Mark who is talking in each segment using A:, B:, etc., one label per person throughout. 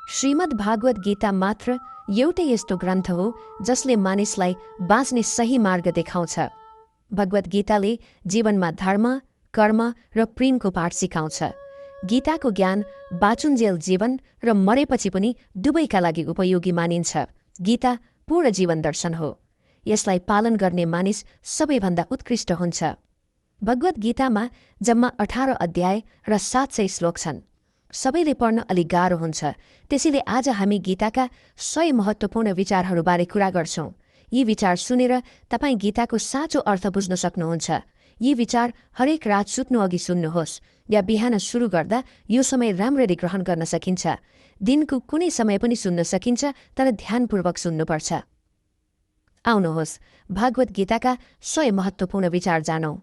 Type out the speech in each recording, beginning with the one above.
A: श्रीमद् भागवत गीता मात्र एउटै यस्तो ग्रन्थ हो जसले मानिसलाई बाँच्ने सही मार्ग देखाउँछ। भगवत गीताले जीवनमा धर्म, कर्म र प्रेमको पाठ सिकाउँछ। गीताको ज्ञान बाँचुन्जेल जीवन र मरेपछि पनि दुवैका लागि उपयोगी मानिन्छ। गीता पूर्ण जीवन दर्शन हो। यसलाई पालन गर्ने मानिस सबैभन्दा उत्कृष्ट हुन्छ। भगवत गीतामा जम्मा 18 अध्याय र 700 श्लोक छन्। सबैले पढ्न अलि गाह्रो हुन्छ। त्यसैले आज हामी गीताका 100 महत्त्वपूर्ण विचारहरूबारे कुरा गर्छौं। यी विचार सुनेर तपाईँ गीताको साँचो अर्थ बुझ्न सक्नुहुन्छ। यी विचार हरेक रात सुत्नु अघि सुन्नुहोस् या बिहान सुरु गर्दा यो समय राम्ररी ग्रहण गर्न सकिन्छ। दिनको कुनै समय पनि सुन्न सकिन्छ, तर ध्यानपूर्वक सुन्नुपर्छ। आउनुहोस् भागवत गीताका 100 महत्त्वपूर्ण विचार जानौं।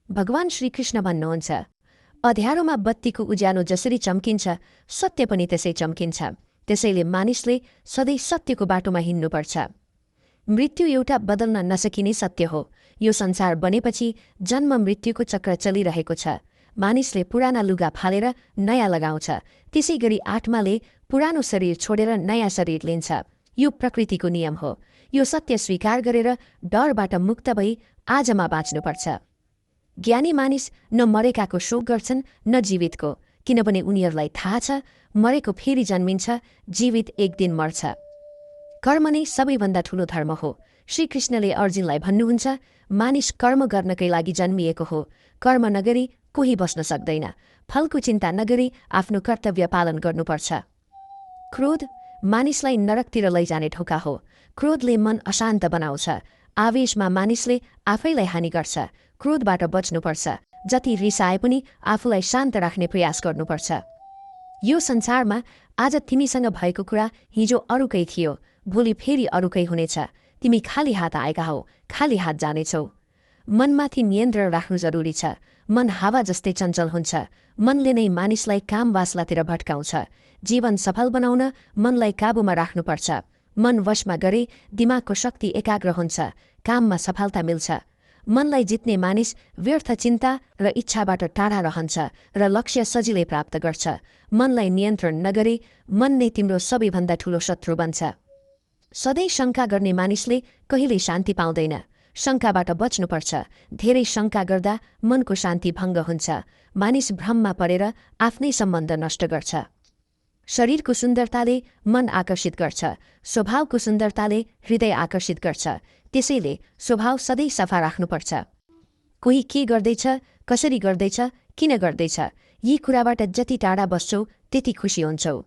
A: भगवान श्रीकृष्ण भन्नुहुन्छ, अँध्यारोमा बत्तीको उज्यालो जसरी चम्किन्छ, सत्य पनि त्यसै चम्किन्छ। त्यसैले मानिसले सधैँ सत्यको बाटोमा हिँड्नुपर्छ। मृत्यु एउटा बदल्न नसकिने सत्य हो। यो संसार बनेपछि जन्म मृत्युको चक्र चलिरहेको छ। मानिसले पुराना लुगा फालेर नयाँ लगाउँछ। त्यसै गरी आत्माले पुरानो शरीर छोडेर नयाँ शरीर लिन्छ। यो प्रकृतिको नियम हो। यो सत्य स्वीकार गरेर डरबाट मुक्त भई आजमा बाँच्नुपर्छ। ज्ञानी मानिस न मरेकाको शोक गर्छन् न जीवितको, किनभने उनीहरूलाई थाहा छ मरेको फेरि जन्मिन्छ, जीवित एक दिन मर्छ। कर्म नै सबैभन्दा ठूलो धर्म हो। श्रीकृष्णले अर्जुनलाई भन्नुहुन्छ, मानिस कर्म गर्नकै लागि जन्मिएको हो। कर्म नगरी कोही बस्न सक्दैन। फलको चिन्ता नगरी आफ्नो कर्तव्य पालन गर्नुपर्छ। क्रोध मानिसलाई नरकतिर लैजाने ढोका हो। क्रोधले मन अशान्त बनाउँछ। आवेशमा मानिसले आफैलाई हानि गर्छ। क्रोधबाट बच्नुपर्छ। जति रिसाए पनि आफूलाई शान्त राख्ने प्रयास गर्नुपर्छ। यो संसारमा आज तिमीसँग भएको कुरा हिजो अरूकै थियो, भोलि फेरि अरूकै हुनेछ। तिमी खाली हात आएका हौ, खाली हात जानेछौ। मनमाथि नियन्त्रण राख्नु जरुरी छ। मन हावा जस्तै चञ्चल हुन्छ। मनले नै मानिसलाई काम वासलातिर भट्काउँछ। जीवन सफल बनाउन मनलाई काबुमा राख्नुपर्छ। मन वशमा गरे दिमागको शक्ति एकाग्र हुन्छ, काममा सफलता मिल्छ। मनलाई जित्ने मानिस व्यर्थ चिन्ता र इच्छाबाट टाढा रहन्छ र लक्ष्य सजिलै प्राप्त गर्छ। मनलाई नियन्त्रण नगरे मन नै तिम्रो सबैभन्दा ठूलो शत्रु बन्छ। सधैँ शङ्का गर्ने मानिसले कहिल्यै शान्ति पाउँदैन। शङ्काबाट बच्नुपर्छ। धेरै शङ्का गर्दा मनको शान्ति भङ्ग हुन्छ। मानिस भ्रममा परेर आफ्नै सम्बन्ध नष्ट गर्छ। शरीरको सुन्दरताले मन आकर्षित गर्छ। स्वभावको सुन्दरताले हृदय आकर्षित गर्छ। त्यसैले स्वभाव सधैँ सफा राख्नुपर्छ। कोही के गर्दैछ, कसरी गर्दैछ, किन गर्दैछ, यी कुराबाट जति टाढा बस्छौ त्यति खुसी हुन्छौ।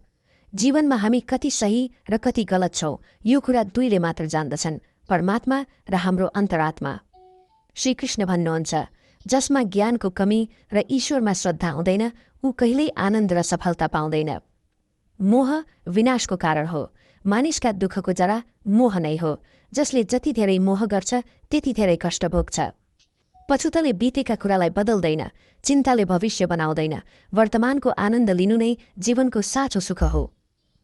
A: जीवनमा हामी कति सही र कति गलत छौं, यो कुरा दुईले मात्र जान्दछन्, परमात्मा र हाम्रो अन्तरात्मा। श्रीकृष्ण भन्नुहुन्छ, जसमा ज्ञानको कमी र ईश्वरमा श्रद्धा हुँदैन, ऊ कहिल्यै आनन्द र सफलता पाउँदैन। मोह विनाशको कारण हो। मानिसका दुःखको जरा मोह नै हो। जसले जति धेरै मोह गर्छ त्यति धेरै कष्ट भोग्छ। पछुतले बितेका कुरालाई बदल्दैन। चिन्ताले भविष्य बनाउँदैन। वर्तमानको आनन्द लिनु नै जीवनको साँचो सुख हो।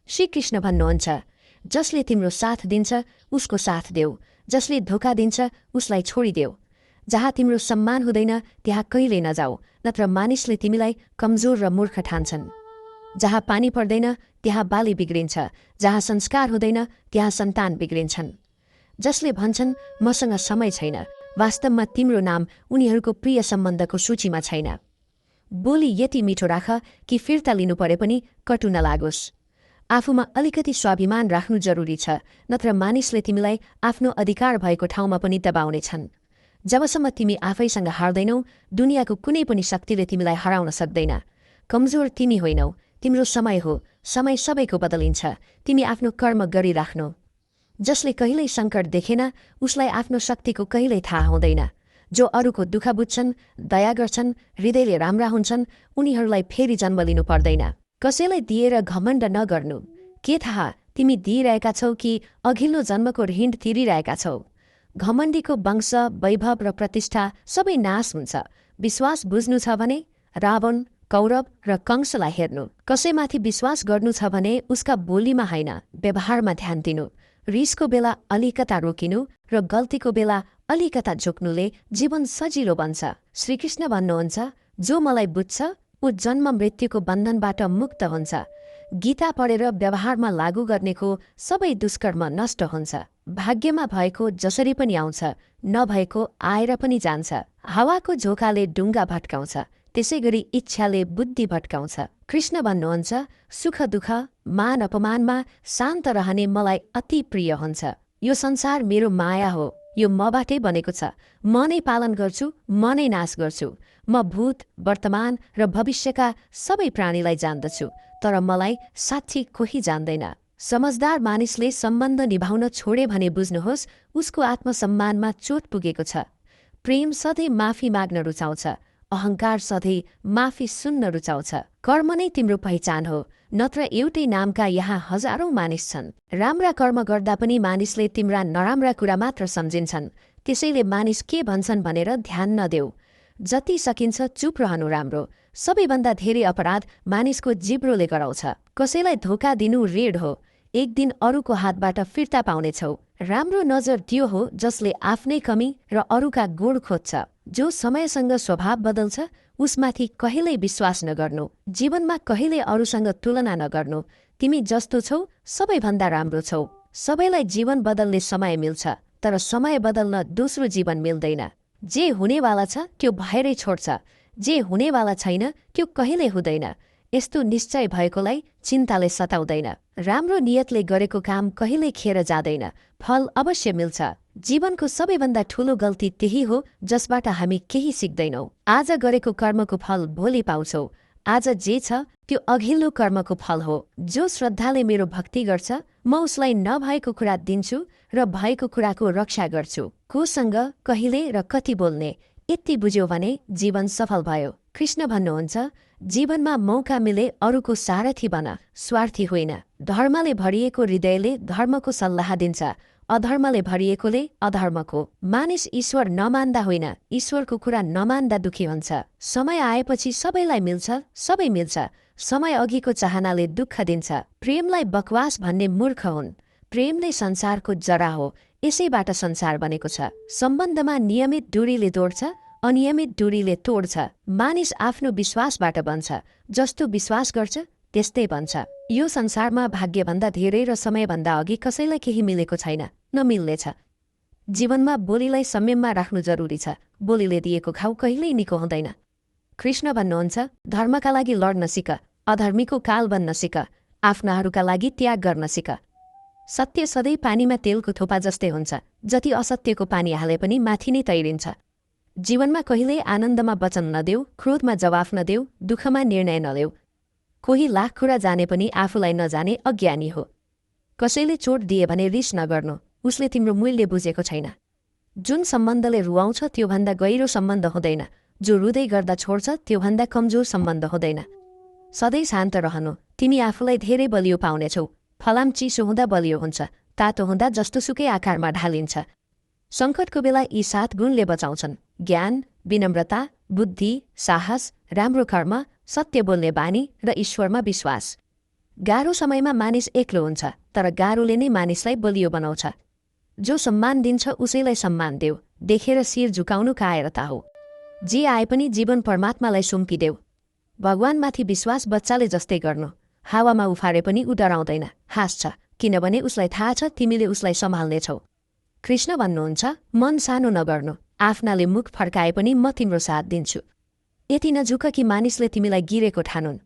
A: श्रीकृष्ण भन्नुहुन्छ, जसले तिम्रो साथ दिन्छ उसको साथ देऊ, जसले धोका दिन्छ उसलाई छोडिदेऊ। जहाँ तिम्रो सम्मान हुँदैन त्यहाँ कहिल्यै नजाऊ, नत्र मानिसले तिमीलाई कमजोर र मूर्ख ठान्छन्। जहाँ पानी पर्दैन त्यहाँ बाली बिग्रिन्छ। जहाँ संस्कार हुँदैन त्यहाँ सन्तान बिग्रिन्छन्। जसले भन्छन् मसँग समय छैन, वास्तवमा तिम्रो नाम उनीहरूको प्रिय सम्बन्धको सूचीमा छैन। बोली यति मिठो राख कि फिर्ता लिनु परे पनि कटु नलागोस्। आफूमा अलिकति स्वाभिमान राख्नु जरुरी छ, नत्र मानिसले तिमीलाई आफ्नो अधिकार भएको ठाउँमा पनि दबाउनेछन्। जबसम्म तिमी आफैसँग हार्दैनौ, दुनियाँको कुनै पनि शक्तिले तिमीलाई हराउन सक्दैन। कमजोर तिमी होइनौ, तिम्रो समय हो। समय सबैको बदलिन्छ। तिमी आफ्नो कर्म गरिराख्नु। जसले कहिल्यै सङ्कट देखेन उसलाई आफ्नो शक्तिको कहिल्यै थाहा हुँदैन। जो अरूको दुःख बुझ्छन्, दया गर्छन्, हृदयले राम्रा हुन्छन्, उनीहरूलाई फेरि जन्म लिनु पर्दैन। कसैलाई दिएर घमण्ड नगर्नु। के थाहा तिमी दिइरहेका छौ कि अघिल्लो जन्मको ऋण तिरिरहेका छौ। घमण्डीको वंश, वैभव र प्रतिष्ठा सबै नाश हुन्छ। विश्वास बुझ्नु छ भने रावण, कौरव र कंसलाई हेर्नु। कसैमाथि विश्वास गर्नु छ भने उसका बोलीमा होइन, व्यवहारमा ध्यान दिनु। रिसको बेला अलिकता रोकिनु र गल्तीको बेला अलिकता झुक्नुले जीवन सजिलो बन्छ। श्रीकृष्ण भन्नुहुन्छ, जो मलाई बुझ्छ ऊ जन्म मृत्युको बन्धनबाट मुक्त हुन्छ। गीता पढेर व्यवहारमा लागू गर्नेको सबै दुष्कर्म नष्ट हुन्छ। भाग्यमा भएको जसरी पनि आउँछ, नभएको आएर पनि जान्छ। हावाको झोकाले डुङ्गा भट्काउँछ, त्यसैगरी इच्छाले बुद्धि भट्काउँछ। कृष्ण भन्नुहुन्छ, सुख दुःख मान अपमानमा शान्त रहने मलाई अति प्रिय हुन्छ। यो संसार मेरो माया हो, यो मबाटै बनेको छ। म नै पालन गर्छु, म नै नाश गर्छु। म भूत, वर्तमान र भविष्यका सबै प्राणीलाई जान्दछु, तर मलाई साँच्ची कोही जान्दैन। समझदार मानिसले सम्बन्ध निभाउन छोडे भने बुझ्नुहोस् उसको आत्मसम्मानमा चोट पुगेको छ। प्रेम सधैँ माफी माग्न रुचाउँछ, अहङ्कार सधैँ माफी सुन्न रुचाउँछ। कर्म नै तिम्रो पहिचान हो, नत्र एउटै नामका यहाँ हजारौं मानिस छन्। राम्रा कर्म गर्दा पनि मानिसले तिम्रा नराम्रा कुरा मात्र सम्झिन्छन्। त्यसैले मानिस के भन्छन् भनेर ध्यान नदेऊ। जति सकिन्छ चुप रहनु राम्रो। सबैभन्दा धेरै अपराध मानिसको जिब्रोले गराउँछ। कसैलाई धोका दिनु ऋण हो, एक दिन अरूको हातबाट फिर्ता पाउनेछौ। राम्रो नजर त्यो हो जसले आफ्नै कमी र अरूका गुण खोज्छ। जो समयसँग स्वभाव बदल्छ उसमाथि कहिल्यै विश्वास नगर्नु। जीवनमा कहिल्यै अरूसँग तुलना नगर्नु। तिमी जस्तो छौ सबैभन्दा राम्रो छौ। सबैलाई जीवन बदल्ने समय मिल्छ, तर समय बदल्न दोस्रो जीवन मिल्दैन। जे हुनेवाला छ त्यो भएरै छोड्छ, जे हुनेवाला छैन त्यो कहिल्यै हुँदैन। यस्तो निश्चय भएकोलाई चिन्ताले सताउँदैन। राम्रो नियतले गरेको काम कहिल्यै खेर जाँदैन, फल अवश्य मिल्छ। जीवनको सबैभन्दा ठूलो गल्ती त्यही हो जसबाट हामी केही सिक्दैनौं। आज गरेको कर्मको फल भोलि पाउँछौ। आज जे छ त्यो अघिल्लो कर्मको फल हो। जो श्रद्धाले मेरो भक्ति गर्छ म उसलाई नभएको कुरा दिन्छु र भएको कुराको रक्षा गर्छु। कोसँग कहिले र कति बोल्ने, यति बुझ्यो भने जीवन सफल भयो। कृष्ण भन्नुहुन्छ, जीवनमा मौका मिले अरूको सारथी बन, स्वार्थी होइन। धर्मले भरिएको हृदयले धर्मको सल्लाह दिन्छ, अधर्मले भरिएकोले अधर्मको। मानिस ईश्वर नमान्दा होइन, ईश्वरको कुरा नमान्दा दुखी हुन्छ। समय आएपछि सबैलाई मिल्छ, सबै मिल्छ। समय अघिको चाहनाले दुःख दिन्छ। प्रेमलाई बकवास भन्ने मूर्ख हुन्। प्रेम नै संसारको जरा हो, यसैबाट संसार बनेको छ। सम्बन्धमा नियमित दूरीले तोड्छ, अनियमित दूरीले तोड्छ। मानिस आफ्नो विश्वासबाट बन्छ, जस्तो विश्वास गर्छ त्यस्तै बन्छ। यो संसारमा भाग्यभन्दा धेरै र समयभन्दा अघि कसैलाई केही मिलेको छैन, नमिल्नेछ। जीवनमा बोलीलाई संयममा राख्नु जरुरी छ। बोलीले दिएको घाउ कहिल्यै निको हुँदैन। कृष्ण भन्नुहुन्छ, धर्मका लागि लड्न सिक, अधर्मीको काल बन्न सिक, आफ्नाहरूका लागि त्याग गर्न सिक। सत्य सधैँ पानीमा तेलको थोपा जस्तै हुन्छ, जति असत्यको पानी हाले पनि माथि नै तैरिन्छ। जीवनमा कहिल्यै आनन्दमा वचन नदेऊ, क्रोधमा जवाफ नदेऊ, दुःखमा निर्णय नदेऊ। कोही लाख कुरा जाने पनि आफूलाई नजाने अज्ञानी हो। कसैले चोट दिए भने रिस नगर्नु, उसले तिम्रो मूल्य बुझेको छैन। जुन सम्बन्धले रुवाउँछ त्योभन्दा गहिरो सम्बन्ध हुँदैन, जो रुँदै गर्दा छोड्छ त्योभन्दा कमजोर सम्बन्ध हुँदैन। सधैँ शान्त रहनु, तिमी आफूलाई धेरै बलियो पाउनेछौ। फलाम चिसो हुँदा बलियो हुन्छ, तातो हुँदा जस्तोसुकै आकारमा ढालिन्छ। सङ्कटको बेला यी 7 गुणले बचाउँछन्: ज्ञान, विनम्रता, बुद्धि, साहस, राम्रो कर्म, सत्य बोल्ने बानी र ईश्वरमा विश्वास। गाह्रो समयमा मानिस एक्लो हुन्छ, तर गाह्रोले नै मानिसलाई बलियो बनाउँछ। जो सम्मान दिन्छ उसैलाई सम्मान देऊ, देखेर शिर झुकाउनु कायरता हो। जे आए पनि जीवन परमात्मालाई सुम्पिदेऊ। भगवानमाथि विश्वास बच्चाले जस्तै गर्नु। हावामा उफारे पनि ऊ डराउँदैन, हाँस्छ, किनभने उसलाई थाहा छ तिमीले उसलाई सम्हाल्नेछौ। कृष्ण भन्नुहुन्छ, मन सानो नगर्नु, आफ्नाले मुख फर्काए पनि म तिम्रो साथ दिन्छु। यति नझुक कि मानिसले तिमीलाई गिरेको ठानुन्।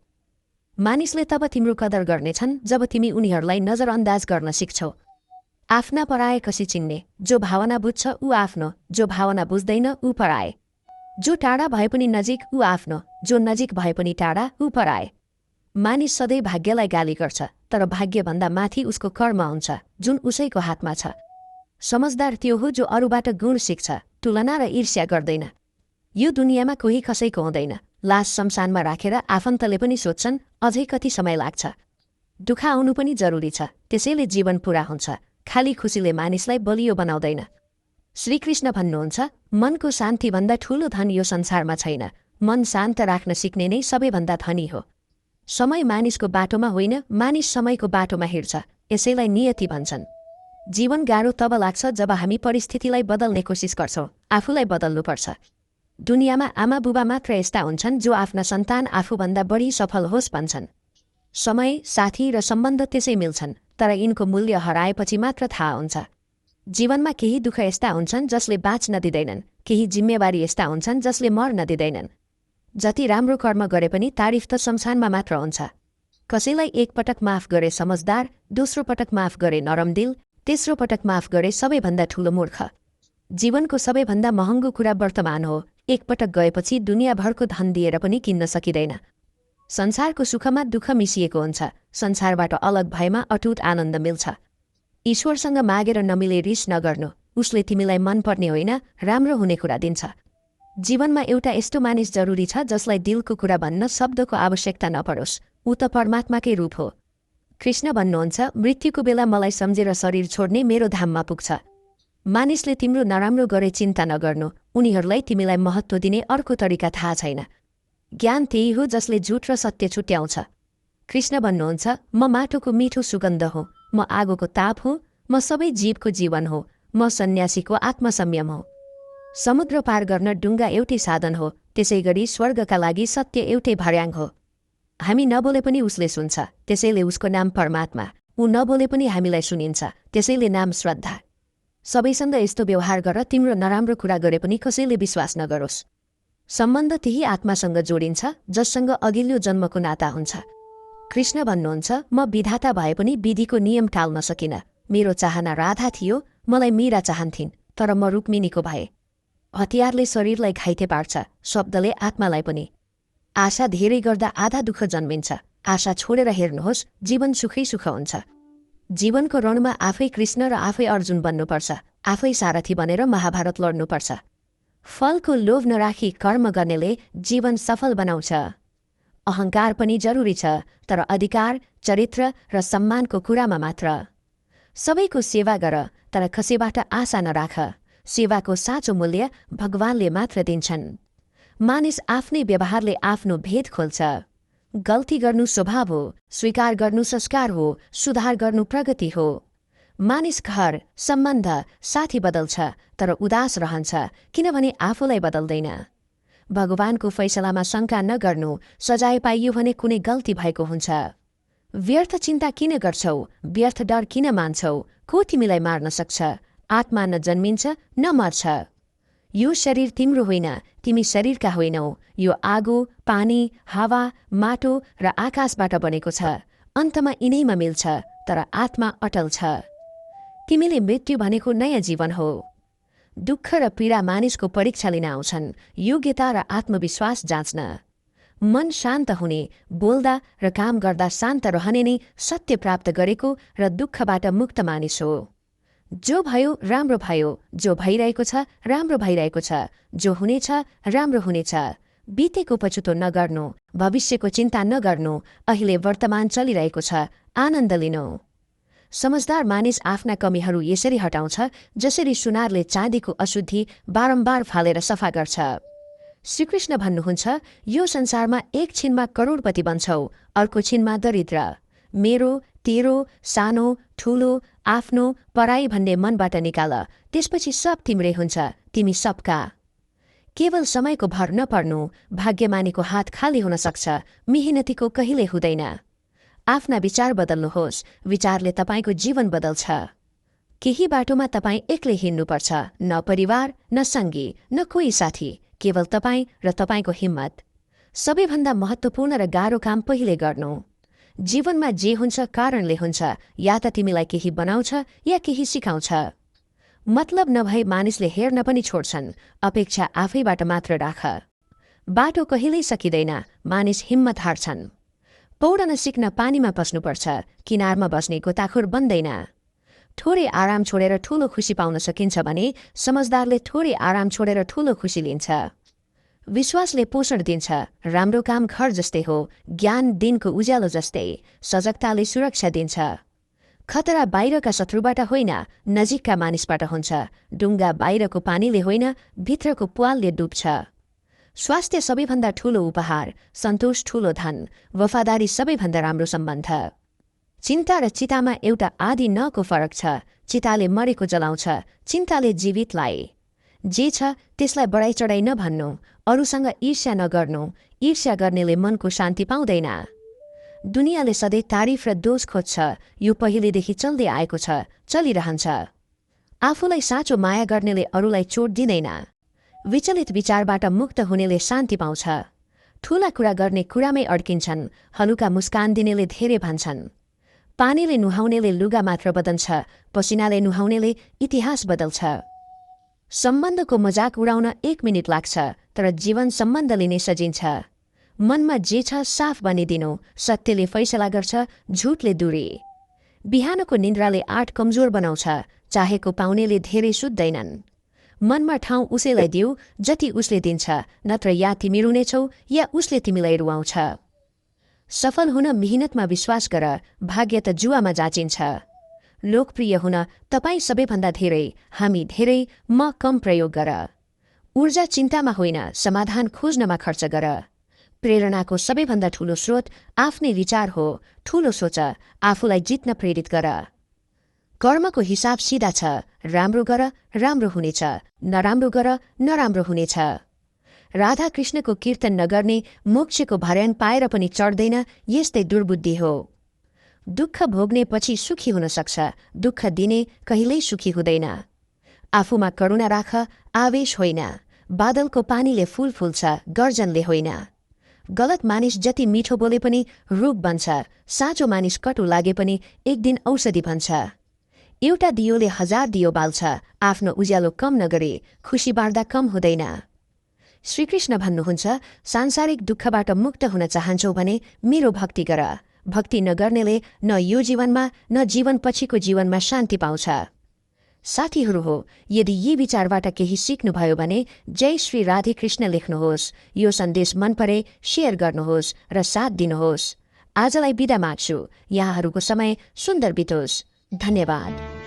A: मानिसले तब तिम्रो कदर गर्नेछन् जब तिमी उनीहरूलाई नजरअन्दाज गर्न सिक्छौ। आफ्ना पराए कसी चिन्ने, जो भावना बुझ्छ ऊ आफ्नो, जो भावना बुझ्दैन ऊ पराए। जो टाढा भए पनि नजिक ऊ आफ्नो, जो नजिक भए पनि टाढा ऊ पराए। मानिस सधैँ भाग्यलाई गाली गर्छ, तर भाग्यभन्दा माथि उसको कर्म हुन्छ, जुन उसैको हातमा छ। समझदार त्यो हो जो अरूबाट गुण सिक्छ, तुलना र ईर्ष्या गर्दैन। यो दुनियाँमा कोही कसैको हुँदैन। लास शमशानमा राखेर आफन्तले पनि सोध्छन् अझै कति समय लाग्छ। दुःख आउनु पनि जरुरी छ, त्यसैले जीवन पूरा हुन्छ। खाली खुसीले मानिसलाई बलियो बनाउँदैन। श्रीकृष्ण भन्नुहुन्छ, मनको शान्तिभन्दा ठूलो धन यो संसारमा छैन। मन शान्त राख्न सिक्ने नै सबैभन्दा धनी हो। समय मानिसको बाटोमा होइन, मानिस समयको बाटोमा हिँड्छ, यसैलाई नियति भन्छन्। जीवन गाह्रो तब लाग्छ जब हामी परिस्थितिलाई बदल्ने कोसिस गर्छौँ, आफूलाई बदल्नुपर्छ। दुनियाँमा आमा बुबा मात्र यस्ता हुन्छन् जो आफ्ना सन्तान आफूभन्दा बढी सफल होस् भन्छन्। समय, साथी र सम्बन्ध त्यसै मिल्छन्, तर यिनको मूल्य हराएपछि मात्र थाहा हुन्छ। जीवनमा केही दुःख यस्ता हुन्छन् जसले बाँच्न दिँदैनन्, केही जिम्मेवारी यस्ता हुन्छन् जसले मर्न दिँदैनन्। जति राम्रो कर्म गरे पनि तारिफ त शमशानमा मात्र हुन्छ। कसैलाई एकपटक माफ गरे समझदार, दोस्रो पटक माफ गरे नरमदिल, तेस्रो पटक माफ गरे सबैभन्दा ठूलो मूर्ख। जीवनको सबैभन्दा महँगो कुरा वर्तमान हो। एकपटक गएपछि दुनियाँभरको धन दिएर पनि किन्न सकिँदैन। संसारको सुखमा दुःख मिसिएको हुन्छ, संसारबाट अलग भएमा अटुट आनन्द मिल्छ। ईश्वरसँग मागेर नमिले रिस नगर्नु, उसले तिमीलाई मनपर्ने होइन राम्रो हुने कुरा दिन्छ। जीवनमा एउटा यस्तो मानिस जरुरी छ जसलाई दिलको कुरा भन्न शब्दको आवश्यकता नपरोस्, ऊ त परमात्माकै रूप हो। कृष्ण भन्नुहुन्छ, मृत्युको बेला मलाई सम्झेर शरीर छोड्ने मेरो धाममा पुग्छ। मानिसले तिम्रो नराम्रो गरे चिन्ता नगर्नु, उनीहरूलाई तिमीलाई महत्त्व दिने अर्को तरिका थाहा छैन। ज्ञान त्यही हो जसले झुट र सत्य छुट्याउँछ। कृष्ण भन्नुहुन्छ, म माटोको मिठो सुगन्ध हो, म आगोको ताप हो, म सबै जीवको जीवन हो, म सन्यासीको आत्मसंयम हो। समुद्र पार गर्न डुङ्गा एउटै साधन हो, त्यसैगरी स्वर्गका लागि सत्य एउटै भर्याङ हो। हामी नबोले पनि उसले सुन्छ, त्यसैले उसको नाम परमात्मा। ऊ नबोले पनि हामीलाई सुनिन्छ, त्यसैले नाम श्रद्धा। सबैसँग यस्तो व्यवहार गर, तिम्रो नराम्रो कुरा गरे पनि कसैले विश्वास नगरोस्। सम्बन्ध त्यही आत्मासँग जोडिन्छ जससँग अघिल्लो जन्मको नाता हुन्छ। कृष्ण भन्नुहुन्छ, म विधाता भए पनि विधिको नियम टाल्न सकिन। मेरो चाहना राधा थियो, मलाई मीरा चाहन्थिन्, तर म रुक्मिणीको भए। हतियारले शरीरलाई घाइते पार्छ, शब्दले आत्मालाई पनि। आशा धेरै गर्दा आधा दुःख जन्मिन्छ। आशा छोडेर हेर्नुहोस्, जीवन सुखै सुख हुन्छ। जीवनको रणमा आफै कृष्ण र आफै अर्जुन बन्नुपर्छ, आफै सारथी बनेर महाभारत लड्नुपर्छ। फलको लोभ नराखी कर्म गर्नेले जीवन सफल बनाउँछ। अहङ्कार पनि जरुरी छ, तर अधिकार, चरित्र र सम्मानको कुरामा मात्र। सबैको सेवा गर, तर कसैबाट आशा नराख। सेवाको साँचो मूल्य भगवानले मात्र दिन्छन्। मानिस आफ्नै व्यवहारले आफ्नो भेद खोल्छ। गल्ती गर्नु स्वभाव हो, स्वीकार गर्नु संस्कार हो, सुधार गर्नु प्रगति हो। मानिस घर, सम्बन्ध, साथी बदल्छ, तर उदास रहन्छ किनभने आफूलाई बदल्दैन। भगवानको फैसलामा शङ्का नगर्नु, सजाय पाइयो भने कुनै गल्ती भएको हुन्छ। व्यर्थ चिन्ता किन गर्छौ, व्यर्थ डर किन मान्छौ, को तिमीलाई मार्न सक्छ। आत्मा न जन्मिन्छ न मर्छ। यो शरीर तिम्रो होइन, तिमी शरीरका होइनौ। यो आगो, पानी, हावा, माटो र आकाशबाट बनेको छ। अन्तमा यिनैमा मिल्छ, तर आत्मा अटल छ। तिमीले मृत्यु भनेको नयाँ जीवन हो। दुःख र पीडा मानिसको परीक्षा लिन आउँछन्, योग्यता र आत्मविश्वास जाँच्न। मन शान्त हुने, बोल्दा र काम गर्दा शान्त रहने नै सत्य प्राप्त गरेको र दुःखबाट मुक्त मानिस हो। जो भयो राम्रो भयो, जो भइरहेको छ राम्रो भइरहेको छ, जो हुनेछ राम्रो हुनेछ। बितेको पछुतो नगर्नु, भविष्यको चिन्ता नगर्नु, अहिले वर्तमान चलिरहेको छ, आनन्द लिनु। समझदार मानिस आफ्ना कमीहरू यसरी हटाउँछ जसरी सुनारले चाँदीको अशुद्धि बारम्बार फालेर सफा गर्छ। श्रीकृष्ण भन्नुहुन्छ, यो संसारमा एक छिनमा करोडपति बन्छौ, अर्को छिनमा दरिद्र। मेरो, तेरो, सानो, ठूलो, आफ्नो, पराई भन्ने मनबाट निकाल, त्यसपछि सब तिम्रै हुन्छ, तिमी सबका। केवल समयको भर नपर्नु, भाग्यमानीको हात खाली हुन सक्छ, मेहनतीको कहिले हुँदैन। आफ्ना विचार बदल्नुहोस्, विचारले तपाईको जीवन बदल्छ। केही बाटोमा तपाईँ एक्लै हिँड्नुपर्छ, न परिवार, न सङ्गी, न कोही साथी, केवल तपाईँ र तपाईको हिम्मत। सबैभन्दा महत्त्वपूर्ण र गाह्रो काम पहिले गर्नु। जीवनमा जे हुन्छ कारणले हुन्छ, या त तिमीलाई केही बनाउँछ या केही सिकाउँछ। मतलब नभई मानिसले हेर्न पनि छोड्छन्, अपेक्षा आफैबाट मात्र राख। बाटो कहिल्यै सकिँदैन, मानिस हिम्मत हार्छन्। पौडन सिक्न पानीमा पस्नुपर्छ, किनारमा बस्ने गोताखोर बन्दैन। थोरै आराम छोडेर ठूलो खुसी पाउन सकिन्छ भने समझदारले थोरै आराम छोडेर ठूलो खुसी लिन्छ। विश्वासले पोषण दिन्छ, राम्रो काम घर जस्तै हो, ज्ञान दिनको उज्यालो जस्तै, सजगताले सुरक्षा दिन्छ। खतरा बाहिरका शत्रुबाट होइन, नजिकका मानिसबाट हुन्छ। डुङ्गा बाहिरको पानीले होइन, भित्रको प्वालले डुब्छ। स्वास्थ्य सबैभन्दा ठूलो उपहार, सन्तोष ठूलो धन, वफादारी सबैभन्दा राम्रो सम्बन्ध। चिन्ता र चितामा एउटा आदि नको फरक छ। चिताले मरेको जलाउँछ, चिन्ताले जीवितलाई। जे छ त्यसलाई बढाइ चढाइ नभन्नु, अरूसँग ईर्ष्या नगर्नु। ईर्ष्या गर्नेले मनको शान्ति पाउँदैन। दुनियाँले सधैँ तारिफ र दोष खोज्छ। यो पहिलेदेखि चल्दै आएको छ, चलिरहन्छ। आफूलाई साँचो माया गर्नेले अरूलाई चोट दिँदैन। विचलित विचारबाट मुक्त हुनेले शान्ति पाउँछ। ठूला कुरा गर्ने कुरामै अड्किन्छन्। हलुका मुस्कान दिनेले धेरै भन्छन्। पानीले नुहाउनेले लुगा मात्र बदल्छ, पसिनाले नुहाउनेले इतिहास बदल्छ। सम्बन्धको मजाक उडाउन 1 मिनेट लाग्छ, तर जीवन सम्बन्धले नै सजिन्छ। मनमा जे छ साफ बनिदिनु, सत्यले फैसला गर्छ, झुटले दूरी। बिहानको निन्द्राले आँट कमजोर बनाउँछ, चाहेको पाउनेले धेरै सुत्दैनन्। मनमा ठाउँ उसैलाई दिऊ जति उसले दिन्छ, नत्र या तिमी रुनेछौ या उसले तिमीलाई रुवाउँछ। सफल हुन मिहिनेतमा विश्वास गर, भाग्य त जुवामा जाचिन्छ। लोकप्रिय हुन तपाईँ सबैभन्दा धेरै, हामी धेरै, म कम प्रयोग गर। ऊर्जा चिन्तामा होइन, समाधान खोज्नमा खर्च गर। प्रेरणाको सबैभन्दा ठूलो स्रोत आफ्नै विचार हो। ठूलो सोच, आफूलाई जित्न प्रेरित गर। कर्मको हिसाब सिधा छ। राम्रो गर, राम्रो हुनेछ। नराम्रो गर, नराम्रो हुनेछ। राधा कृष्णको कीर्तन नगर्ने मोक्षको भर्याङ पाएर पनि चढ्दैन, यस्तै दुर्बुद्धि हो। दुःख भोग्ने पछि सुखी हुन सक्छ, दुःख दिने कहिल्यै सुखी हुँदैन। आफूमा करुणा राख, आवेश होइन। बादलको पानीले फूल फुल्छ, गर्जनले होइन। गलत मानिस जति मिठो बोले पनि रूप बन्छ, साँचो मानिस कटु लागे पनि एक दिन औषधि बन्छ। एउटा दियोले 1000 दियो बाल्छ, आफ्नो उज्यालो कम नगरे खुसी बाँड्दा कम हुँदैन। श्रीकृष्ण भन्नुहुन्छ, सांसारिक दुःखबाट मुक्त हुन चाहन्छौ भने मेरो भक्ति गर। भक्ति नगर्नेले न यो जीवनमा न जीवन पछिको जीवनमा शान्ति पाउँछ। साथीहरू हो, यदि यी विचारबाट केही सिक्नुभयो भने जय श्री राधे कृष्ण लेख्नुहोस्। यो सन्देश मन परे शेयर गर्नुहोस् र साथ दिनुहोस्। आजलाई बिदा माग्छु। यहाँहरूको समय सुन्दर बितोस्। धन्यवाद।